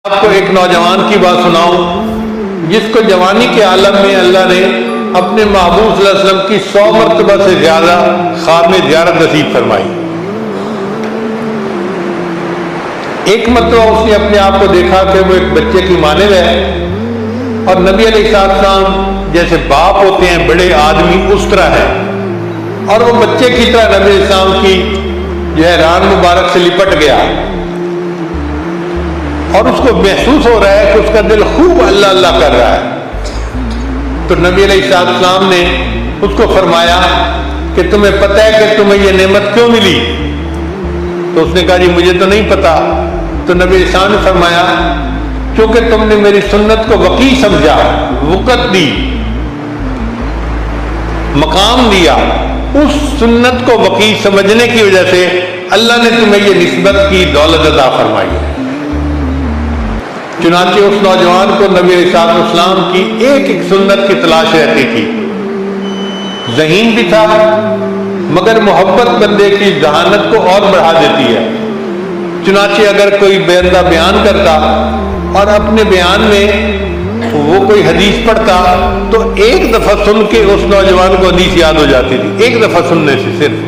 آپ کو ایک نوجوان کی بات سناؤں جس کو جوانی کے عالم میں اللہ نے اپنے محبوب صلی اللہ علیہ وسلم کی 100 مرتبہ سے زیادہ خواب میں زیارت نصیب فرمائی۔ ایک مرتبہ اس نے اپنے آپ کو دیکھا کہ وہ ایک بچے کی مانند ہے اور نبی علیہ السلام جیسے باپ ہوتے ہیں بڑے آدمی اس طرح ہے، اور وہ بچے کی طرح نبی علیہ السلام کی جو ہے ران مبارک سے لپٹ گیا، اور اس کو محسوس ہو رہا ہے کہ اس کا دل خوب اللہ اللہ کر رہا ہے۔ تو نبی علیہ السلام نے اس کو فرمایا کہ تمہیں پتہ ہے کہ تمہیں یہ نعمت کیوں ملی؟ تو اس نے کہا جی مجھے تو نہیں پتا۔ تو نبی علیہ السلام نے فرمایا کیونکہ تم نے میری سنت کو وقیع سمجھا، وقت دی، مقام دیا، اس سنت کو وقیع سمجھنے کی وجہ سے اللہ نے تمہیں یہ نسبت کی دولت عطا فرمائی ہے۔ چنانچہ اس نوجوان کو نبی علیہ السلام کی ایک ایک سنت کی تلاش رہتی تھی، ذہین بھی تھا مگر محبت بندے کی ذہانت کو اور بڑھا دیتی ہے۔ چنانچہ اگر کوئی بندہ بیان کرتا اور اپنے بیان میں وہ کوئی حدیث پڑھتا تو ایک دفعہ سن کے اس نوجوان کو حدیث یاد ہو جاتی تھی، ایک دفعہ سننے سے صرف۔